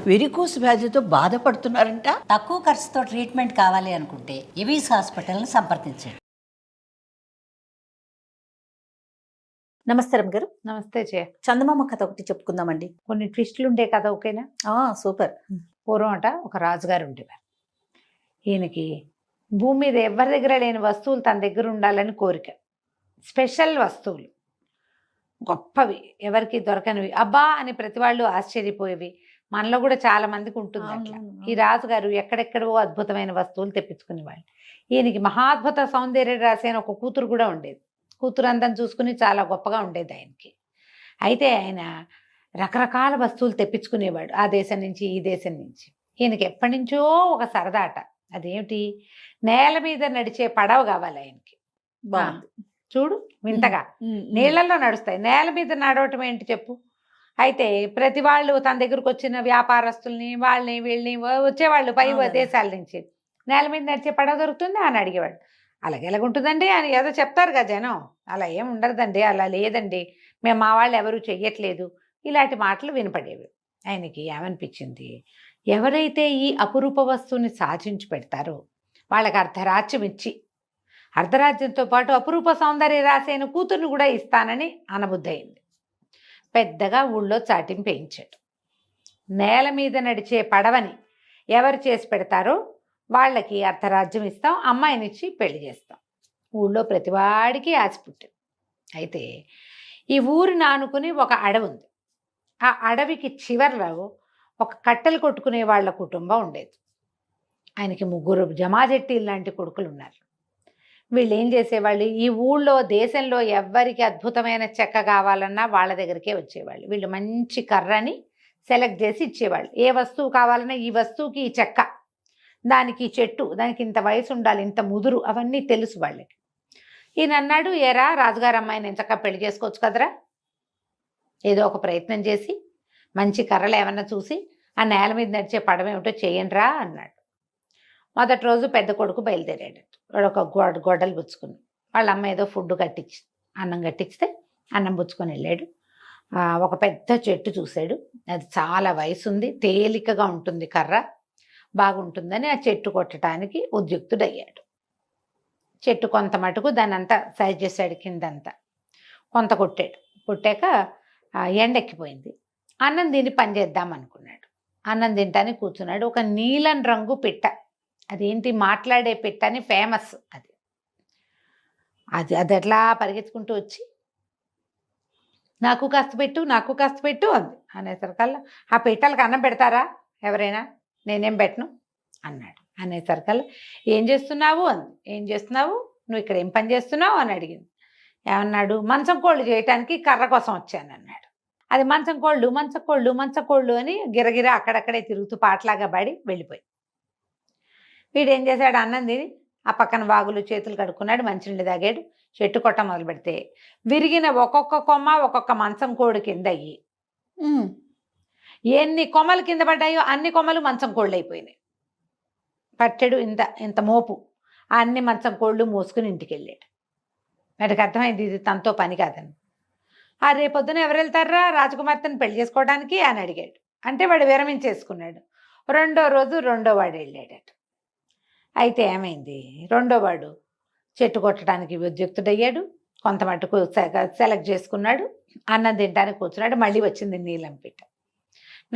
Varicose వ్యాధితో బాధపడుతున్నారంట. తక్కువ ఖర్చుతో ట్రీట్మెంట్ కావాలి అనుకుంటే ఎవిస్ హాస్పిటల్ని సంప్రదించండి. నమస్తే రమ్య గారు. నమస్తే జయ. చందమామ కథ ఒకటి చెప్పుకుందామండి. కొన్ని ట్విస్టులు ఉండే కథ ఓకేనా? సూపర్. పూర్వం ఒక రాజుగారు ఉండేవారు. ఈయనకి భూమి మీద ఎవరి దగ్గర లేని వస్తువులు తన దగ్గర ఉండాలని కోరిక. స్పెషల్ వస్తువులు, గొప్పవి, ఎవరికి దొరకనివి, అబ్బా అని ప్రతి వాళ్ళు ఆశ్చర్యపోయేవి. మనలో కూడా చాలా మందికి ఉంటుంది అట్లా. ఈ రాజుగారు ఎక్కడెక్కడో అద్భుతమైన వస్తువులు తెప్పించుకునేవాళ్ళు. ఈయనకి మహాద్భుత సౌందర్య రాశి అని ఒక కూతురు కూడా ఉండేది. కూతురు అందం చూసుకుని చాలా గొప్పగా ఉండేది ఆయనకి. అయితే ఆయన రకరకాల వస్తువులు తెప్పించుకునేవాడు, ఆ దేశం నుంచి ఈ దేశం నుంచి. ఈయనకి ఎప్పటి నుంచో ఒక సరదాట. అదేమిటి, నేల మీద నడిచే పడవ కావాలి ఆయనకి. బాగుంది చూడు వింతగా, నీళ్లలో నడుస్తాయి, నేల మీద నడవటం ఏంటి చెప్పు. అయితే ప్రతి వాళ్ళు తన దగ్గరకు వచ్చిన వ్యాపారస్తుల్ని వాళ్ళని వీళ్ళని వచ్చేవాళ్ళు పై దేశాల నుంచి, నేల మీద నడిచే పడవ దొరుకుతుంది అని అడిగేవాడు. అలాగే ఎలాగుంటుందండి అని ఏదో చెప్తారు కదా జనం. అలా ఏం ఉండదండి, అలా లేదండి, మేము మా వాళ్ళు ఎవరు చెయ్యట్లేదు, ఇలాంటి మాటలు వినపడేవి. ఆయనకి ఏమనిపించింది, ఎవరైతే ఈ అపురూప వస్తువుని సాధించి పెడతారో వాళ్ళకి అర్ధరాజ్యం ఇచ్చి, అర్ధరాజ్యంతో పాటు అపురూప సౌందర్య రాసైన కూతుర్ని కూడా ఇస్తానని అనబుద్ధి అయింది. పెద్దగా ఊళ్ళో చాటింపు వేయించాడు. నేల మీద నడిచే పడవని ఎవరు చేసి పెడతారో వాళ్ళకి అర్ధరాజ్యం ఇస్తాం, అమ్మాయినిచ్చి పెళ్లి చేస్తాం. ఊళ్ళో ప్రతివాడికి ఆశ పుట్టింది. అయితే ఈ ఊరిని ఆనుకుని ఒక అడవి ఉంది. ఆ అడవికి చివర్లో ఒక కట్టెలు కొట్టుకునే వాళ్ళ కుటుంబం ఉండేది. ఆయనకి 3 జమాజెట్టీలు లాంటి కొడుకులు ఉన్నారు. వీళ్ళు ఏం చేసేవాళ్ళు, ఈ ఊళ్ళో దేశంలో ఎవ్వరికి అద్భుతమైన చెక్క కావాలన్నా వాళ్ళ దగ్గరికే వచ్చేవాళ్ళు. వీళ్ళు మంచి కర్రని సెలెక్ట్ చేసి ఇచ్చేవాళ్ళు. ఏ వస్తువు కావాలన్నా ఈ వస్తువుకి ఈ చెక్క, దానికి చెట్టు, దానికి ఇంత వయసు ఉండాలి, ఇంత ముదురు, అవన్నీ తెలుసు వాళ్ళకి. ఈయన అన్నాడు, ఏరా రాజుగారు అమ్మాయిని ఎంచక్క పెళ్లి చేసుకోవచ్చు కదరా, ఏదో ఒక ప్రయత్నం చేసి మంచి కర్రలు ఏమన్నా చూసి ఆ నేల మీద నడిచే పడవ ఏమిటో చేయండిరా అన్నాడు. మొదటి రోజు పెద్ద కొడుకు బయలుదేరాడు. వాడు ఒక గొడ్డలు పుచ్చుకుని, వాళ్ళ అమ్మ ఏదో ఫుడ్ కట్టించి అన్నం కట్టిస్తే అన్నం పుచ్చుకొని వెళ్ళాడు. ఒక పెద్ద చెట్టు చూశాడు. అది చాలా వయసు ఉంది, తేలికగా ఉంటుంది, కర్ర బాగుంటుందని ఆ చెట్టు కొట్టడానికి ఉద్యుక్తుడయ్యాడు. చెట్టు కొంత మటుకు దాన్ని అంతా సైజ్ చేశాడు, కిందంతా కొంత కొట్టాడు. కొట్టాక ఎండెక్కిపోయింది. అన్నం తిని పని చేద్దాం అనుకున్నాడు. అన్నం తింటానికి కూర్చున్నాడు. ఒక నీలం రంగు పిట్ట, అదేంటి మాట్లాడే పిట్ట అని ఫేమస్. అది ఎట్లా పరిగెత్తుకుంటూ వచ్చి నాకు కాస్త పెట్టు, నాకు కాస్త పెట్టు అంది. అనేసరికల్లా ఆ పిట్టలకు అన్నం పెడతారా ఎవరైనా, నేనేం పెట్టను అన్నాడు. అనేసరికల్లా ఏం చేస్తున్నావు అంది. ఏం చేస్తున్నావు, నువ్వు ఇక్కడ ఏం పని చేస్తున్నావు అని అడిగింది. ఏమన్నాడు, మంచం కోళ్ళు చేయటానికి కర్ర కోసం వచ్చాను అన్నాడు. అది మంచం కోళ్ళు మంచం కోళ్ళు మంచం కోళ్ళు అని గిరగిర అక్కడక్కడే తిరుగుతూ పాటలాగా పడి వెళ్ళిపోయి, వీడేం చేశాడు, అన్నం తిని ఆ పక్కన వాగులు చేతులు కడుక్కున్నాడు, మంచినీళ్ళు తాగాడు. చెట్టు కొట్ట మొదలు పెడితే విరిగిన ఒక్కొక్క కొమ్మ ఒక్కొక్క మంచం కోడి కింద అయ్యి, ఎన్ని కొమ్మలు కింద పడ్డాయో అన్ని కొమ్మలు మంచం కోళ్ళు అయిపోయినాయి. పట్టెడు ఇంత మోపు, ఆ అన్ని మంచం కోళ్ళు మోసుకుని ఇంటికి వెళ్ళాడు. వాడికి అర్థమైంది ఇది తనతో పని కాదని. రేపొద్దున ఎవరు వెళ్తారా రాజకుమార్తెను పెళ్లి చేసుకోవడానికి అని అడిగాడు. అంటే వాడు విరమించేసుకున్నాడు. రెండో రోజు రెండో వాడు వెళ్ళాడట. అయితే ఏమైంది, రెండో వాడు చెట్టు కొట్టడానికి ఉద్యుక్తుడయ్యాడు. కొంత మటుకు సెలెక్ట్ చేసుకున్నాడు. అన్నం తినడానికి కూర్చున్నాడు. మళ్ళీ వచ్చింది నీలం పిట్ట.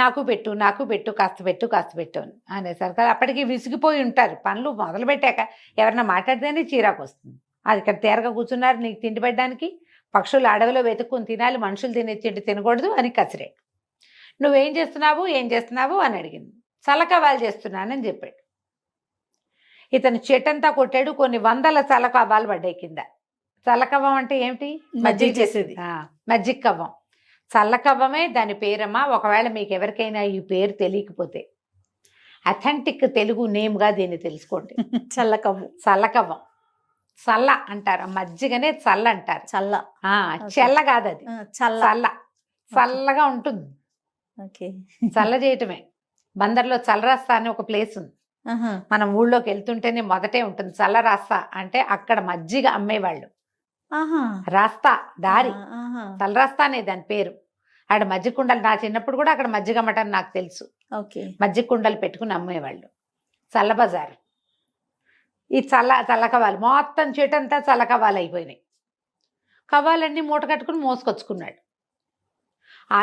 నాకు పెట్టు, నాకు పెట్టు, కాస్త పెట్టు, కాస్త పెట్టు అని అనేసరికి అప్పటికి విసిగిపోయి ఉంటారు. పనులు మొదలు పెట్టాక ఎవరన్నా మాట్లాడితేనే చీరాకు వస్తుంది. అది ఇక్కడ తేరగా కూర్చున్నారు, నీకు తిండి పెట్టడానికి, పక్షులు అడవిలో వెతుక్కుని తినాలి, మనుషులు తినే తిండి తినకూడదు అని కసిరాడు. నువ్వేం చేస్తున్నావు, ఏం చేస్తున్నావు అని అడిగింది. చలకవాలు చేస్తున్నానని చెప్పాడు. ఇతను చెట్టంతా కొట్టాడు. కొన్ని 100 చలకవ్వాలు పడ్డాయి కింద. చల్లకవ్వం అంటే ఏమిటి, మజ్జిగ చేసేది. మజ్జిగ కవ్వం. చల్లకవ్వమే దాని పేరమ్మా. ఒకవేళ మీకు ఎవరికైనా ఈ పేరు తెలియకపోతే అథెంటిక్ తెలుగు నేమ్గా దీన్ని తెలుసుకోండి. చల్లకవ్వు, చల్లకవ్వం. చల్ల అంటారు, మజ్జిగనే చల్ల అంటారు. చల్ల, చెల్ల కాదు అది, చల్ల, చల్లగా ఉంటుంది. చల్ల చేయటమే. బందర్లో చల్లరాస్తా అని ఒక ప్లేస్ ఉంది. మనం ఊళ్ళోకి వెళ్తుంటేనే మొదటే ఉంటుంది చల్లరాస్తా అంటే. అక్కడ మజ్జిగ అమ్మేవాళ్ళు. రాస్తా దారి, చల్లరాస్తా అనే దాని పేరు. ఆడ మజ్జిగ కుండలు, నా చిన్నప్పుడు కూడా అక్కడ మజ్జిగ అమ్మటం నాకు తెలుసు. ఓకే. మజ్జిగ కుండలు పెట్టుకుని అమ్మేవాళ్ళు. చల్ల బజారు. ఈ చల్లకవ్వాలి మొత్తం చెట్టంతా చల్లకవ్వాలి అయిపోయినాయి. కవ్వాలన్నీ మూట కట్టుకుని మోసుకొచ్చుకున్నాడు.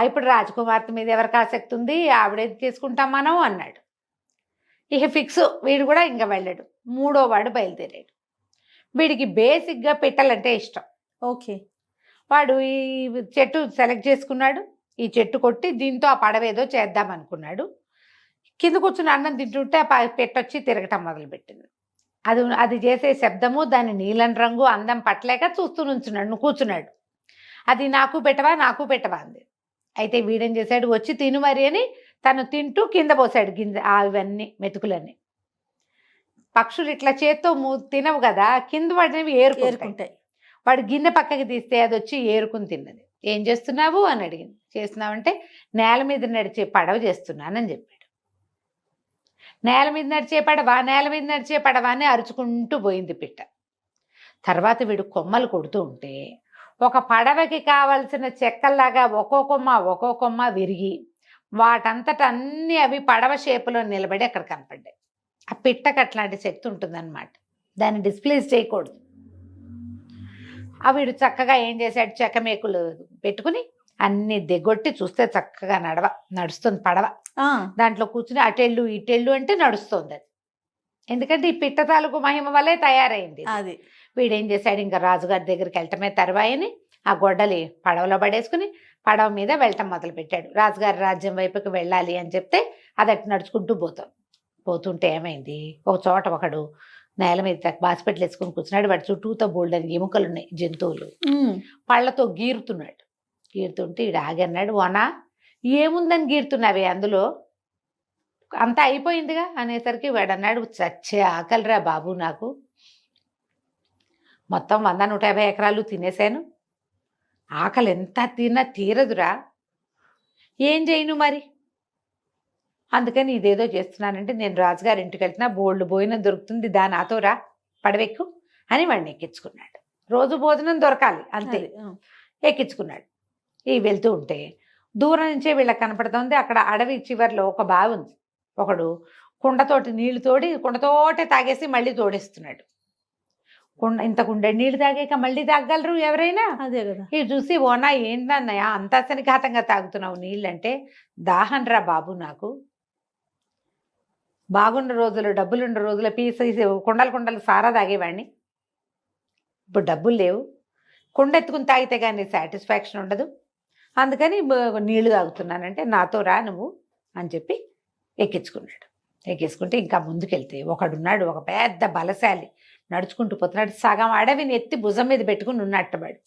ఇప్పుడు రాజకుమార్తె మీద ఎవరికి ఆసక్తి ఉంది, ఆవిడేది తీసుకుంటాం మనం అన్నాడు. ఇక ఫిక్స్, వీడు కూడా ఇంకా వెళ్ళాడు. 3వ వాడు బయలుదేరాడు. వీడికి బేసిక్గా పిట్టలంటే ఇష్టం. ఓకే. వాడు ఈ చెట్టు సెలెక్ట్ చేసుకున్నాడు. ఈ చెట్టు కొట్టి దీంతో ఆ పడవేదో చేద్దాం అనుకున్నాడు. కింద కూర్చుని అన్నం తింటుంటే ఆ పెట్టొచ్చి తిరగటం మొదలుపెట్టింది. అది చేసే శబ్దము, దాని నీలం రంగు అందం పట్టలేక చూస్తూ నుంచున్నాడు, కూర్చున్నాడు. అది నాకు పెట్టవా అంది. అయితే వీడేం చేశాడు, వచ్చి తిను మరి అని తను తింటూ కింద పోసాడు గింజ అవన్నీ మెతుకులన్నీ. పక్షులు ఇట్లా చేత్తో తినవు కదా, కింద పడినవి ఏరుకుంటాయి. వాడు గిన్నె పక్కకి తీస్తే అది వచ్చి ఏరుకుని తిన్నది. ఏం చేస్తున్నావు అని అడిగింది. చేస్తున్నావంటే నేల మీద నడిచే పడవ చేస్తున్నానని చెప్పాడు. నేల మీద నడిచే పడవ అని అరుచుకుంటూ పోయింది పిట్ట. తర్వాత వీడు కొమ్మలు కొడుతూ ఉంటే ఒక పడవకి కావలసిన చెక్కల్లాగా ఒక్కో కొమ్మ విరిగి వాటంతట అన్నీ అవి పడవ షేపులో నిలబడి అక్కడ కనపడ్డాయి. ఆ పిట్టకు అట్లాంటి శక్తి ఉంటుందన్నమాట. దాన్ని డిస్ప్లేస్ చేయకూడదు. వీడు చక్కగా ఏం చేశాడు, చెక్క మేకులు పెట్టుకుని అన్ని దిగొట్టి చూస్తే చక్కగా నడుస్తుంది పడవ. దాంట్లో కూర్చుని అటెళ్ళు ఇటెళ్ళు అంటే నడుస్తుంది అది. ఎందుకంటే ఈ పిట్ట తాలూకు మహిమ వల్లే తయారైంది అది. వీడేం చేశాడు, ఇంకా రాజుగారి దగ్గరికి వెళ్ళటమే తర్వాయని ఆ గొడ్డలి పడవలో పడేసుకుని పడవ మీద వెళ్ళటం మొదలుపెట్టాడు. రాజుగారి రాజ్యం వైపుకి వెళ్ళాలి అని చెప్తే అది అటు నడుచుకుంటూ పోతుంటే ఏమైంది, ఒక చోట ఒకడు నేల మీద బాసిపెట్లు వేసుకుని కూర్చున్నాడు. వాడి చుట్టూతో బోల్డని ఎముకలు ఉన్నాయి, జంతువులు. పళ్ళతో గీరుతుంటే ఈడు ఆగి అన్నాడు, ఓనా ఏముందని గీరుతున్నావే అందులో, అంతా అయిపోయిందిగా అనేసరికి వాడు అన్నాడు, చచ్చే ఆకలిరా బాబు, నాకు మొత్తం 100-150 ఎకరాలు తినేశాను, ఆకలి ఎంత తిన్నా తీరదురా, ఏం చేయను మరి, అందుకని ఇదేదో చేస్తున్నానంటే నేను రాజుగారి ఇంటికి వెళ్తున్నా, బోల్డ్ భోజనం దొరుకుతుంది, దా నాతో రా, పడవెక్కు అని వాడిని ఎక్కించుకున్నాడు. రోజు భోజనం దొరకాలి అంతే. ఎక్కించుకున్నాడు. వెళ్తూ ఉంటే దూరం నుంచే వీళ్ళకి కనపడుతుంది, అక్కడ అడవి చివరిలో ఒక బావి ఉంది. ఒకడు కుండతోటి నీళ్లు తోడి కుండతోటే తాగేసి మళ్ళీ తోడేస్తున్నాడు. ఇంత కుండ నీళ్లు తాగాక మళ్ళీ తాగలరు ఎవరైనా? అదే కదా. ఇది చూసి, ఓనా ఏంటన్నయ్య అంత అసనిఘాతంగా తాగుతున్నావు నీళ్ళు అంటే, దాహం రా బాబు, నాకు బాగున్న రోజులు డబ్బులున్న రోజులు పీసేసి కుండలు సారా తాగేవాడిని, ఇప్పుడు డబ్బులు లేవు, కుండ ఎత్తుకుని తాగితే కానీ సాటిస్ఫాక్షన్ ఉండదు, అందుకని నీళ్లు తాగుతున్నానంటే నాతో రా నువ్వు అని చెప్పి ఎక్కించుకున్నాడు. ఎక్కించుకుంటే ఇంకా ముందుకెళ్తే ఒకడున్నాడు, ఒక పెద్ద బలశాలి, నడుచుకుంటూ పోతున్నాడు. సగం అడవిని ఎత్తి భుజం మీద పెట్టుకుని ఉన్నట్టు వాడు.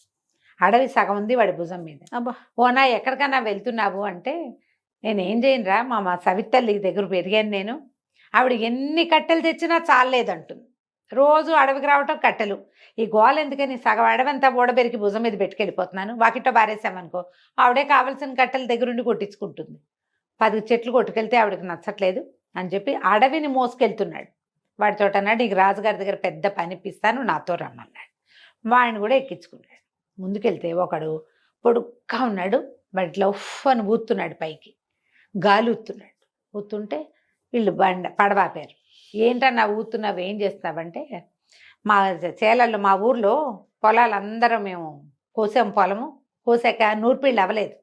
అడవి సగం ఉంది వాడి భుజం మీద. ఓనా ఎక్కడికన్నా వెళ్తున్నావు అంటే, నేనేం చేయనురా, మా సవితల్లి దగ్గర పెరిగాను నేను, ఆవిడ ఎన్ని కట్టెలు తెచ్చినా చాలేదంటుంది. రోజు అడవికి రావటం కట్టెలు, ఈ గోల ఎందుకని సగం అడవంతా ఓడబెరికి భుజం మీద పెట్టుకెళ్ళిపోతున్నాను, వాకిట్లో బారేసామనుకో ఆవిడే కావాల్సిన కట్టెల దగ్గరుండి కొట్టించుకుంటుంది. 10 చెట్లు కొట్టుకెళ్తే ఆవిడకి నచ్చట్లేదు అని చెప్పి అడవిని మోసుకెళ్తున్నాడు. వాడితో అన్నాడు, నీకు రాజుగారి దగ్గర పెద్ద పని ఇప్పిస్తాను, నాతో రమ్మన్నాడు. వాడిని కూడా ఎక్కించుకున్నాడు. ముందుకెళ్తే ఒకడు పొడుగ్గా ఉన్నాడు, వాటిలో ఉఫ్ అని ఊతున్నాడు, పైకి గాలి ఊతుంటే వీళ్ళు పడవాపారు. ఏంటన్నా ఊతున్నావు, ఏం చేస్తున్నావంటే, మా చేలల్లో మా ఊర్లో పొలాలందరం మేము కోసాం, పొలము కోసాక నూర్పిళ్ళు అవ్వలేదు,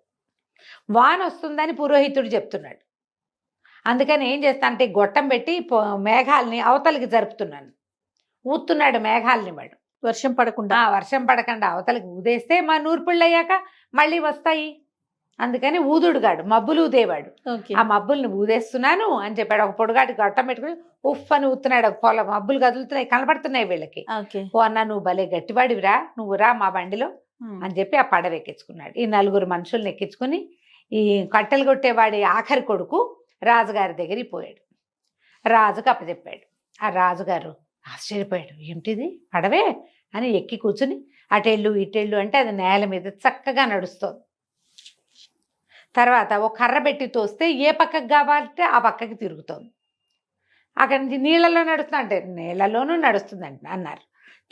వాన వస్తుందని పురోహితుడు చెప్తున్నాడు, అందుకని ఏం చేస్తా అంటే గొట్టం పెట్టి మేఘాలని అవతలికి జరుపుతున్నాను. ఊతున్నాడు మేఘాలని వాడు, వర్షం పడకుండా అవతలికి ఊదేస్తే మా నూర్పిళ్ళు అయ్యాక మళ్ళీ వస్తాయి, అందుకని ఊదుడుగాడు మబ్బులు ఊదేవాడు. ఆ మబ్బుల్ని ఊదేస్తున్నాను అని చెప్పాడు. ఒక పొడుగాటి గొట్టం పెట్టుకుని ఉఫ్ అని ఊతున్నాడు. పొలం మబ్బులు కదులుతున్నాయి, కనపడుతున్నాయి వీళ్ళకి. ఓ అన్న నువ్వు భలే గట్టివాడివిరా, నువ్వు రా మా బండిలో అని చెప్పి ఆ పడవ ఎక్కించుకున్నాడు. ఈ 4 మనుషుల్ని ఎక్కించుకుని ఈ కట్టెలు కొట్టేవాడి ఆఖరి కొడుకు రాజుగారి దగ్గరికి పోయాడు. రాజుకు అప్పచెప్పాడు. ఆ రాజుగారు ఆశ్చర్యపోయాడు, ఏమిటిది పడవే అని ఎక్కి కూర్చుని అటెళ్ళు ఇటెళ్ళు అంటే అది నేల మీద చక్కగా నడుస్తోంది. తర్వాత ఒక కర్ర పెట్టి తోస్తే ఏ పక్కకు కావాలంటే ఆ పక్కకి తిరుగుతోంది. అక్కడి నుంచి నీళ్ళలో నడుస్తుంది అంటే నీళ్ళలోనూ నడుస్తుందంట అన్నారు.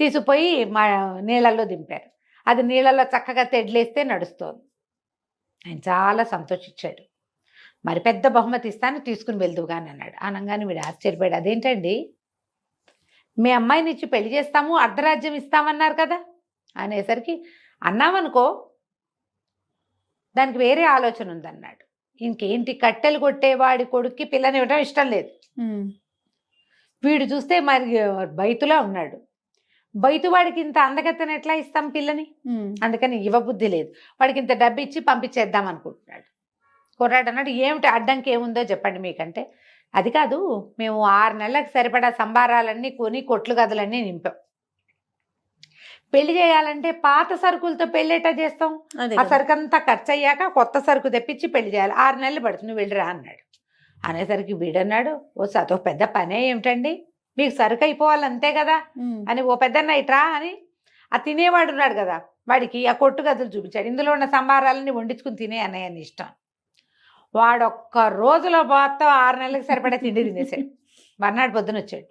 తీసుకుపోయి మా నీళ్ళల్లో దింపారు. అది నీళ్ళలో చక్కగా తెడ్లేస్తే నడుస్తోంది. ఆయన చాలా సంతోషించాడు. మరి పెద్ద బహుమతి ఇస్తాను, తీసుకుని వెళ్దువు కానీ అన్నాడు. అనగానే వీడు ఆశ్చర్యపోయాడు. అదేంటండి, మీ అమ్మాయిని ఇచ్చి పెళ్లి చేస్తాము, అర్ధరాజ్యం ఇస్తామన్నారు కదా అనేసరికి, అన్నామనుకో దానికి వేరే ఆలోచన ఉందన్నాడు. ఇంకేంటి, కట్టెలు కొట్టేవాడి కొడుక్కి పిల్లని ఇవ్వడం ఇష్టం లేదు. వీడు చూస్తే మరి బైతులా ఉన్నాడు. బయటవాడికి ఇంత అందగత్తెను ఎట్లా ఇస్తాం పిల్లని, అందుకని ఇవ్వబుద్ధి లేదు. వాడికి ఇంత డబ్బు ఇచ్చి పంపించేద్దాం అనుకుంటున్నాడు. కుర్రాడు అన్నాడు, ఏమిటి అడ్డంకి ఏముందో చెప్పండి మీకంటే. అది కాదు, మేము 6 నెలలకు సరిపడా సంబారాలన్నీ కొని కొట్లు గదులన్నీ నింపాం. పెళ్లి చేయాలంటే పాత సరుకులతో పెళ్ళేటా చేస్తాం, ఆ సరుకు అంతా ఖర్చు అయ్యాక కొత్త సరుకు తెప్పించి పెళ్లి చేయాలి. 6 నెలలు పడుతుంది, నువ్వు వెళ్ళిరా అన్నాడు. అనేసరికి వీడన్నాడు, ఓ అదొక పెద్ద పనే ఏమిటండి, మీకు సరుకు అయిపోవాలి అంతే కదా అని, ఓ పెద్దన్న ఇట్రా అని ఆ తినేవాడు ఉన్నాడు కదా, వాడికి ఆ కొట్టు గదులు చూపించాడు. ఇందులో ఉన్న సంబారాలని వండించుకుని తినే అన్నయ్యని ఇష్టం. వాడు ఒక్క రోజులో మొత్తం 6 నెలలకు సరిపడా తిండి తినేసాడు. మర్నాడు పొద్దున వచ్చాడు,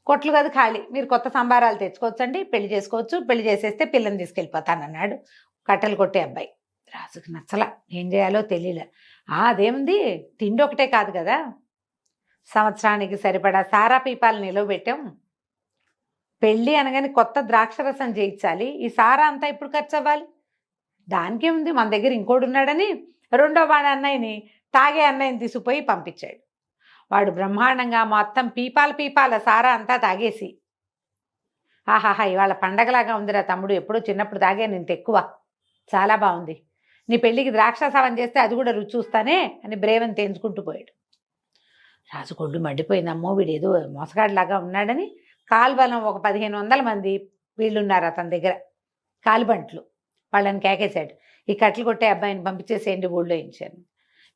కొట్లు గది ఖాళీ, మీరు కొత్త సంబారాలు తెచ్చుకోవచ్చండి, పెళ్లి చేసుకోవచ్చు, పెళ్లి చేసేస్తే పిల్లని తీసుకెళ్ళిపోతానన్నాడు కట్టెలు కొట్టే అబ్బాయి. రాజుకు నచ్చల, ఏం చేయాలో తెలియలే. అదేముంది, తిండి ఒకటే కాదు కదా, సంవత్సరానికి సరిపడా సారా పీపాలు నిలవబెట్టాం, పెళ్ళి అనగానే కొత్త ద్రాక్షరసం చేయించాలి, ఈ సారా అంతా ఇప్పుడు ఖర్చు అవ్వాలి, దానికేముంది, మన దగ్గర ఇంకోడు ఉన్నాడని రెండో వాడి అన్నయ్యని, తాగే అన్నయ్యని తీసుకుపోయి పంపించాడు. వాడు బ్రహ్మాండంగా మొత్తం పీపాల సారా అంతా తాగేసి, ఆహాహా ఇవాళ పండగలాగా ఉందిరా తమ్ముడు, ఎప్పుడూ చిన్నప్పుడు తాగాను ఇంత ఎక్కువ, చాలా బాగుంది, నీ పెళ్ళికి ద్రాక్షాసవం చేస్తే అది కూడా రుచి చూస్తానే అని బ్రేవని తేంచుకుంటూ పోయాడు. రాజు కొడ్డు మండిపోయిందమ్మో, వీడు ఏదో మోసగాడిలాగా ఉన్నాడని కాల్బలం ఒక 1500 మంది వీళ్ళున్నారు అతని దగ్గర, కాలిబంట్లు, వాళ్ళని కేకేశాడు, ఈ కట్టెలు కొట్టే అబ్బాయిని పంపించేసేయండి ఊళ్ళో ఇచ్చాను.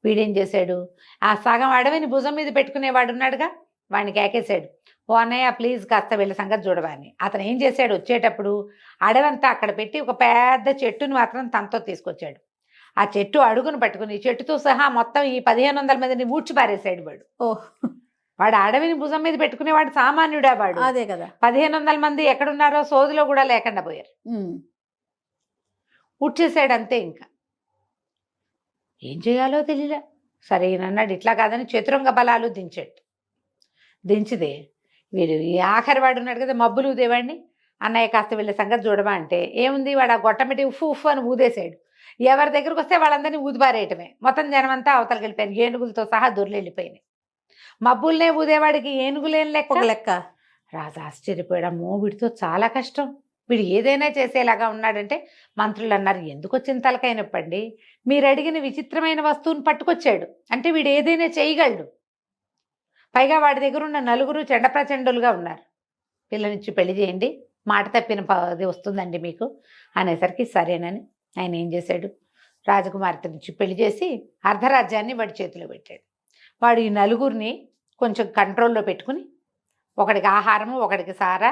వీడేం చేశాడు, ఆ సగం అడవిని భుజం మీద పెట్టుకునేవాడు ఉన్నాడుగా, వాడిని కేకేశాడు, ఓ అన్నయ్య ప్లీజ్ కాస్త వీళ్ళ సంగతి చూడవాని. అతను ఏం చేశాడు, వచ్చేటప్పుడు అడవంతా అక్కడ పెట్టి ఒక పెద్ద చెట్టుని మాత్రం తనతో తీసుకొచ్చాడు. ఆ చెట్టు అడుగును పట్టుకుని చెట్టుతో సహా మొత్తం ఈ 1500 మందిని ఊడ్చిపారేశాడు వాడు. వాడు అడవిని భుజం మీద పెట్టుకునేవాడు సామాన్యుడా వాడు, అదే కదా. 1500 మంది ఎక్కడున్నారో సోదిలో కూడా లేకుండా పోయారు. ఊడ్చేసాడు అంతే. ఇంకా ఏం చేయాలో తెలియలే. సరే ఈయనన్నాడు, ఇట్లా కాదని చతురంగ బలాలు దించాడు. దించిదే వీడు ఈ ఆఖరి వాడు ఉన్నాడు కదా, మబ్బులు ఊదేవాడిని, అన్నయ్య కాస్త వీళ్ళ సంగతి చూడమా అంటే, ఏముంది, వాడు ఆ గొట్టమిటి ఉఫ్ ఉఫ్ అని ఊదేశాడు. ఎవరి దగ్గరకు వస్తే వాళ్ళందరినీ ఊదిపారేయటమే. మొత్తం జనమంతా అవతలకి వెళ్ళిపోయారు, ఏనుగులతో సహా దొర్లు వెళ్ళిపోయినాయి. మబ్బుల్నే ఊదేవాడికి ఏనుగులేని లెక్క. రాజు ఆశ్చర్యపోయాడు, అమ్మో వీడితో చాలా కష్టం, వీడు ఏదైనా చేసేలాగా ఉన్నాడంటే. మంత్రులు అన్నారు, ఎందుకు వచ్చిన తలకైనప్పండి, మీరు అడిగిన విచిత్రమైన వస్తువుని పట్టుకొచ్చాడు అంటే వీడు ఏదైనా చేయగలడు. పైగా వాడి దగ్గర ఉన్న 4 చెండప్రచండులుగా ఉన్నారు, పిల్లనిచ్చి పెళ్లి చేయండి, మాట తప్పిన అది వస్తుందండి మీకు అనేసరికి సరేనని ఆయన ఏం చేశాడు, రాజకుమార్తెనిచ్చి పెళ్లి చేసి అర్ధరాజ్యాన్ని వాడి చేతిలో పెట్టాడు. వాడు ఈ 4 కొంచెం కంట్రోల్లో పెట్టుకుని, ఒకడికి ఆహారము, ఒకడికి సారా,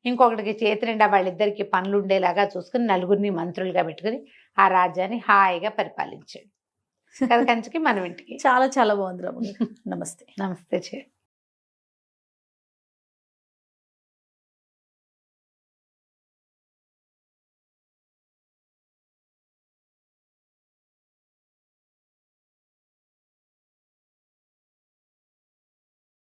ఇంకొకటికి చేతి నిండా వాళ్ళిద్దరికి పనులు ఉండేలాగా చూసుకుని 4 మంత్రులుగా పెట్టుకుని ఆ రాజ్యాన్ని హాయిగా పరిపాలించాడు. కంచికి మనం ఇంటికి. చాలా చాలా బాగుంది రమ్య. నమస్తే. నమస్తే.